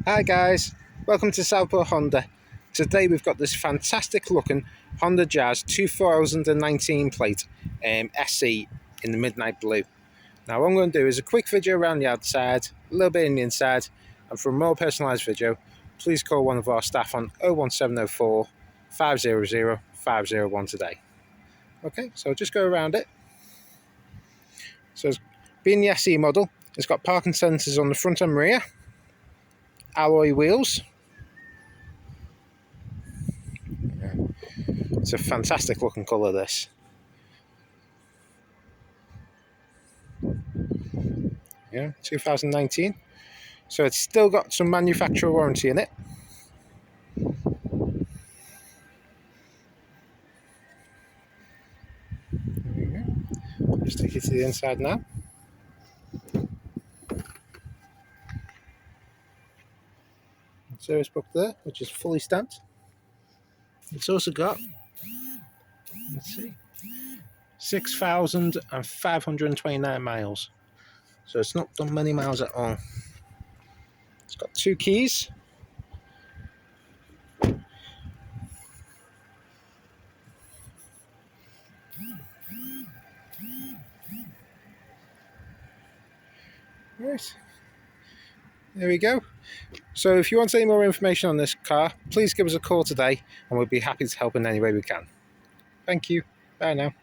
Hi guys, welcome to Southport Honda. Today we've got this fantastic looking Honda Jazz 2019 plate SE in the midnight blue. Now what I'm going to do is a quick video around the outside, a little bit in the inside, and for a more personalised video please call one of our staff on 01704 500 501 today. Okay, so I'll just go around it. So being the SE model, it's got parking sensors on the front and rear, alloy wheels. It's a fantastic looking colour, this. Yeah, 2019. So it's still got some manufacturer warranty in it. There you go. Just take it to the inside now. Service book there, which is fully stamped. It's also got, let's see, 6,529 miles. So it's not done many miles at all. It's got 2 keys. Right. There we go. So if you want any more information on this car, please give us a call today and we'll be happy to help in any way we can. Thank you. Bye now.